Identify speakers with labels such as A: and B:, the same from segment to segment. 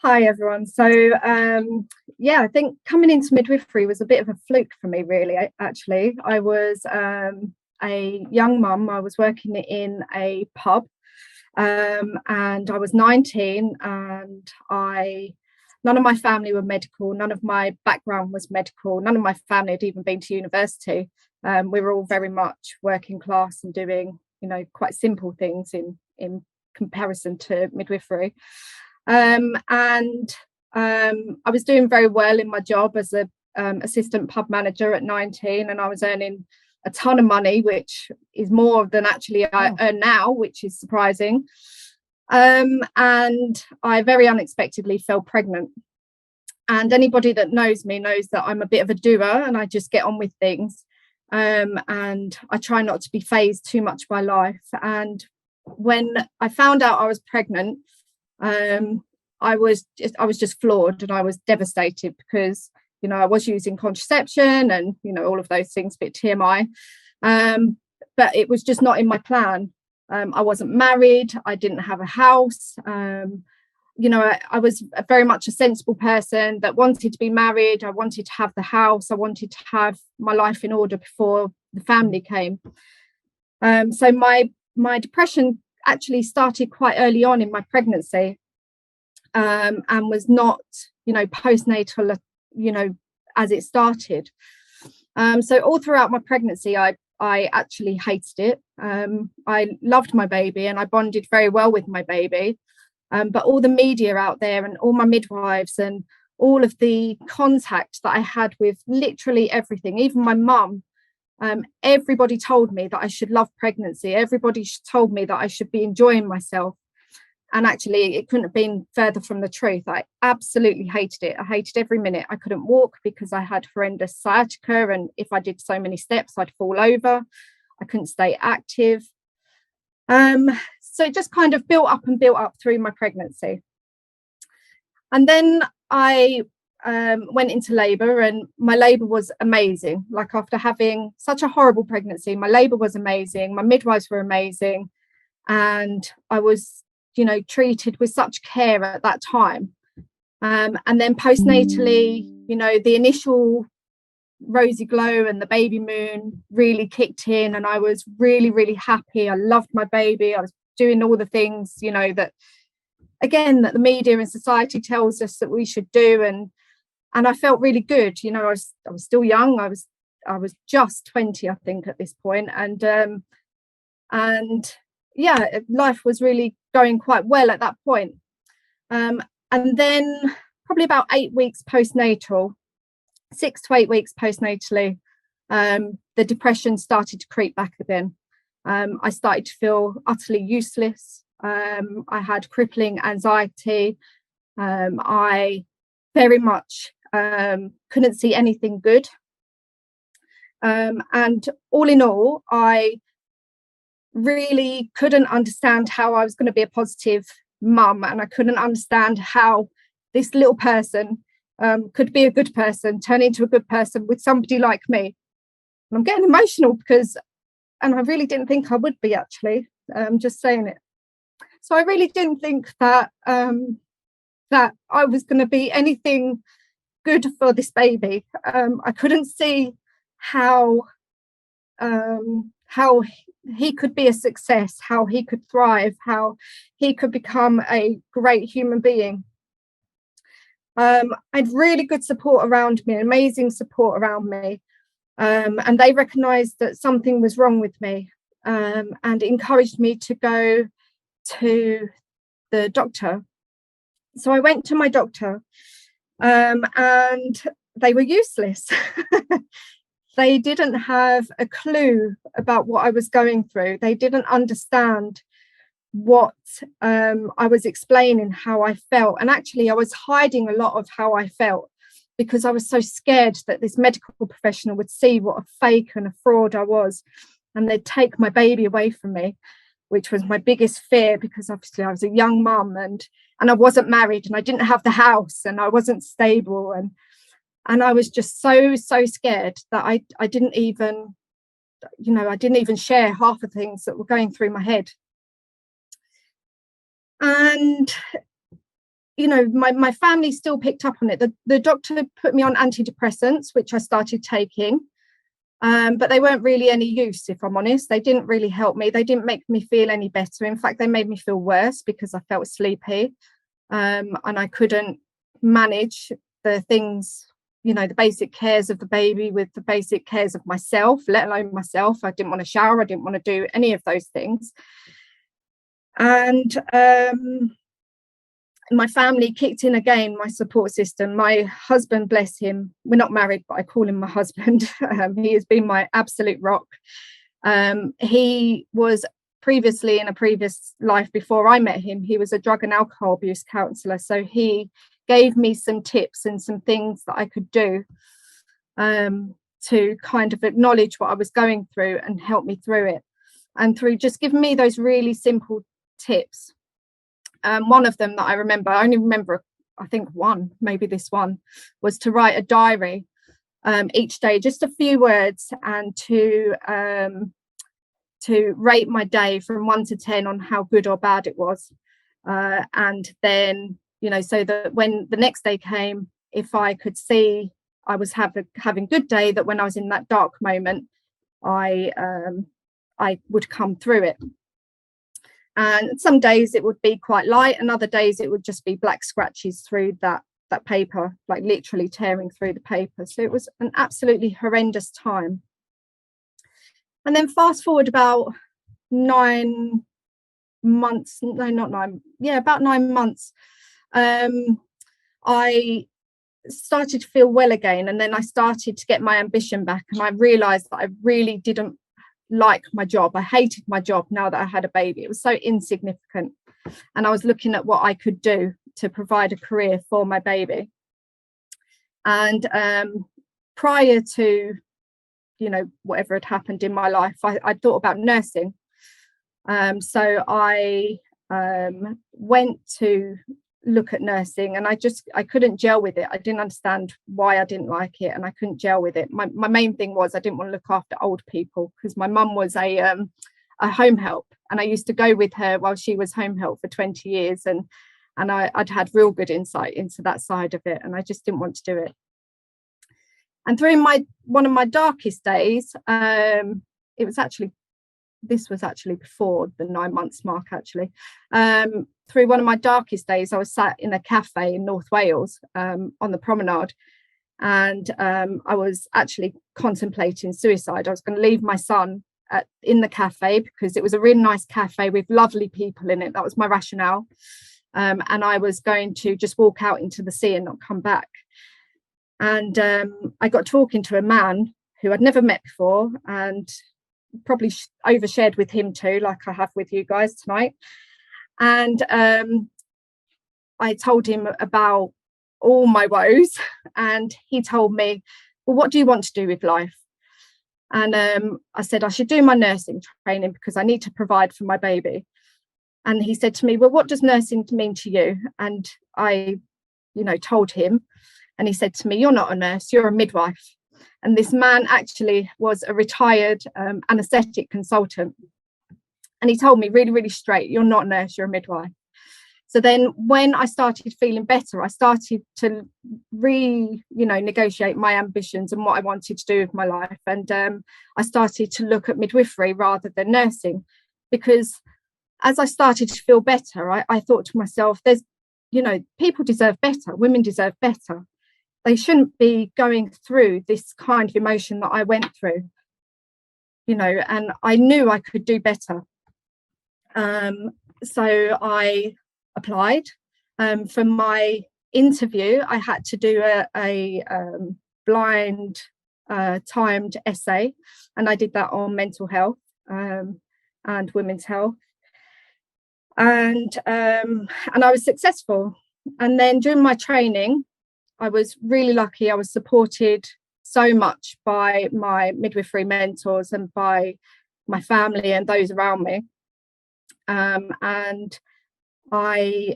A: Hi everyone. Yeah, I think coming into midwifery was a bit of a fluke for me, really. Actually, I was a young mum. I was working in a pub, and I was 19, and none of my family were medical. None of my background was medical. None of my family had even been to university. We were all very much working class and doing, quite simple things in comparison to midwifery. I was doing very well in my job as a assistant pub manager at 19, and I was earning a ton of money, which is more than actually I earn now, which is surprising. And I very unexpectedly fell pregnant. And anybody that knows me knows that I'm a bit of a doer and I just get on with things. And I try not to be fazed too much by life. And when I found out I was pregnant, I was just floored, and I was devastated because I was using contraception and all of those things, a bit TMI, but it was just not in my plan. I wasn't married. I didn't have a house. I was very much a sensible person that wanted to be married. I wanted to have the house. I wanted to have my life in order before the family came. So my depression actually started quite early on in my pregnancy, and was not, postnatal, as it started. So all throughout my pregnancy, I actually hated it. I loved my baby and I bonded very well with my baby. But all the media out there and all my midwives and all of the contact that I had with literally everything, even my mum, everybody told me that I should love pregnancy. Everybody told me that I should be enjoying myself. And actually, it couldn't have been further from the truth. I absolutely hated it. I hated every minute. I couldn't walk because I had horrendous sciatica. And if I did so many steps, I'd fall over. I couldn't stay active. So it just kind of built up through my pregnancy. And then I went into labour, and my labour was amazing. Like, after having such a horrible pregnancy, my labour was amazing. My midwives were amazing. And I was treated with such care at that time. And then postnatally, the initial rosy glow and the baby moon really kicked in, and I was really, really happy. I loved my baby. I was doing all the things, that the media and society tells us that we should do. And I felt really good. I was still young. I was just 20, I think, at this point. And yeah, life was really going quite well at that point. And then probably about 8 weeks postnatal, 6 to 8 weeks postnatally, the depression started to creep back again. I started to feel utterly useless. I had crippling anxiety. I very much couldn't see anything good. And all in all, I really couldn't understand how I was going to be a positive mum, and I couldn't understand how this little person could be a good person, turn into a good person with somebody like me. And I'm getting emotional and I really didn't think I would be, actually, just saying it. So I really didn't think that that I was going to be anything good for this baby. I couldn't see how he could be a success, how he could thrive, how he could become a great human being. I had really good support around me, amazing support around me, and they recognised that something was wrong with me, and encouraged me to go to the doctor. So I went to my doctor, and they were useless. They didn't have a clue about what I was going through. They didn't understand what I was explaining, how I felt. And actually, I was hiding a lot of how I felt because I was so scared that this medical professional would see what a fake and a fraud I was, and they'd take my baby away from me, which was my biggest fear, because obviously I was a young mum and I wasn't married, and I didn't have the house, and I wasn't stable, and I was just so scared that I didn't even share half the things that were going through my head. And my family still picked up on it. The doctor put me on antidepressants, which I started taking, but they weren't really any use, if I'm honest. They didn't really help me. They didn't make me feel any better. In fact, they made me feel worse because I felt sleepy, and I couldn't manage the things, the basic cares of the baby with the basic cares of myself, let alone myself. I didn't want to shower. I didn't want to do any of those things. And my family kicked in again, my support system. My husband, bless him, we're not married, but I call him my husband. He has been my absolute rock. He was previously, in a previous life before I met him, he was a drug and alcohol abuse counsellor. So he gave me some tips and some things that I could do to kind of acknowledge what I was going through and help me through it. And through just giving me those really simple tips. One of them that I remember, I only remember, I think maybe this one, was to write a diary each day, just a few words, and to rate my day from 1 to 10 on how good or bad it was. And then, so that when the next day came, if I could see I was having a good day, that when I was in that dark moment, I would come through it. And some days it would be quite light, and other days it would just be black scratches through that paper, like literally tearing through the paper. So it was an absolutely horrendous time. And then fast forward about 9 months, no, not 9, about 9 months, I started to feel well again. And then I started to get my ambition back, and I realised that I really didn't like my job. I hated my job now that I had a baby. It was so insignificant, and I was looking at what I could do to provide a career for my baby. And prior to whatever had happened in my life, I thought about nursing. So I went to look at nursing, and I couldn't gel with it. I didn't understand why I didn't like it, and I couldn't gel with it. My main thing was I didn't want to look after old people, because my mum was a home help, and I used to go with her while she was home help for 20 years, and I'd had real good insight into that side of it, and I just didn't want to do it. And through one of my darkest days, this was actually before the 9 months mark, actually. Through one of my darkest days, I was sat in a cafe in North Wales on the promenade, and I was actually contemplating suicide. I was going to leave my son in the cafe, because it was a really nice cafe with lovely people in it. That was my rationale. And I was going to just walk out into the sea and not come back. And I got talking to a man who I'd never met before, and probably overshared with him too, like I have with you guys tonight. And I told him about all my woes, and he told me, well, what do you want to do with life? And I said I should do my nursing training because I need to provide for my baby. And he said to me, well, what does nursing mean to you? And I told him, and he said to me, you're not a nurse, you're a midwife. And this man actually was a retired anaesthetic consultant. And he told me really, really straight, you're not a nurse, you're a midwife. So then when I started feeling better, I started to negotiate my ambitions and what I wanted to do with my life. And I started to look at midwifery rather than nursing, because as I started to feel better, I thought to myself, people deserve better, women deserve better. They shouldn't be going through this kind of emotion that I went through, and I knew I could do better. So I applied. For my interview, I had to do a blind timed essay, and I did that on mental health and women's health. And I was successful. And then during my training, I was really lucky. I was supported so much by my midwifery mentors and by my family and those around me. And I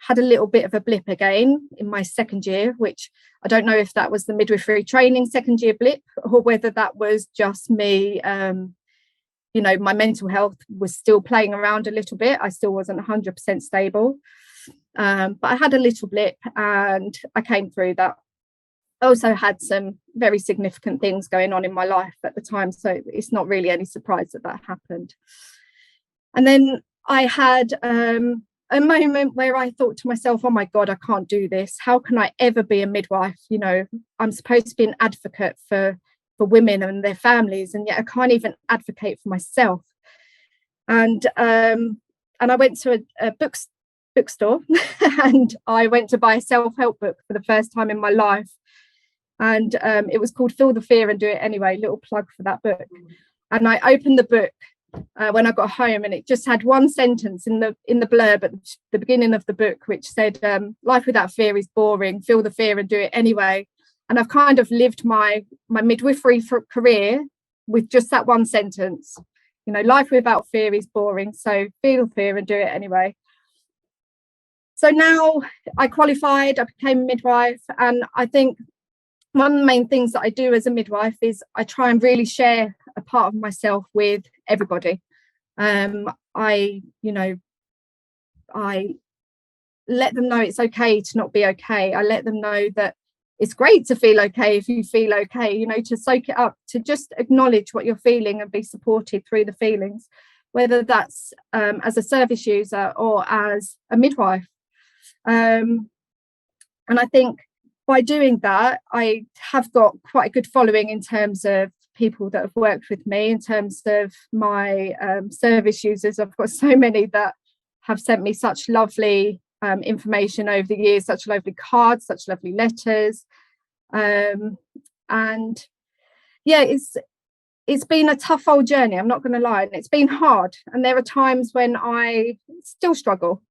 A: had a little bit of a blip again in my second year, which I don't know if that was the midwifery training second year blip, or whether that was just me. My mental health was still playing around a little bit. I still wasn't 100% stable. but I had a little blip and I came through that. I also had some very significant things going on in my life at the time, so it's not really any surprise that happened. And then I had a moment where I thought to myself, oh my God, I can't do this. How can I ever be a midwife? You know, I'm supposed to be an advocate for women and their families, and yet I can't even advocate for myself. And I went to a bookstore and I went to buy a self-help book for the first time in my life. And it was called Feel the Fear and Do It Anyway, little plug for that book. And I opened the book when I got home, and it just had one sentence in the blurb at the beginning of the book, which said, life without fear is boring, feel the fear and do it anyway. And I've kind of lived my midwifery career with just that one sentence. You know, life without fear is boring, so feel fear and do it anyway. So now I qualified, I became a midwife, and I think one of the main things that I do as a midwife is I try and really share a part of myself with everybody. I let them know it's okay to not be okay. I let them know that it's great to feel okay if you feel okay, you know, to soak it up, to just acknowledge what you're feeling and be supported through the feelings, whether that's as a service user or as a midwife. And I think by doing that, I have got quite a good following in terms of people that have worked with me, in terms of my service users. I've got so many that have sent me such lovely information over the years, such lovely cards, such lovely letters. And yeah, it's been a tough old journey, I'm not going to lie, and it's been hard. And there are times when I still struggle.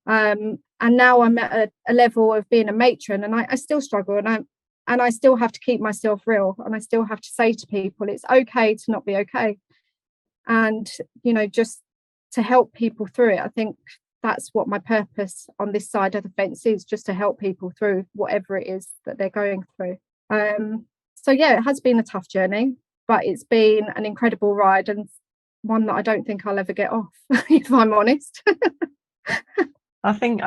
A: And now I'm at a level of being a matron, and I still struggle, and I still have to keep myself real, and I still have to say to people it's okay to not be okay, and you know, just to help people through it. I think that's what my purpose on this side of the fence is, just to help people through whatever it is that they're going through. So yeah, it has been a tough journey, but it's been an incredible ride, and one that I don't think I'll ever get off, if I'm honest.
B: I think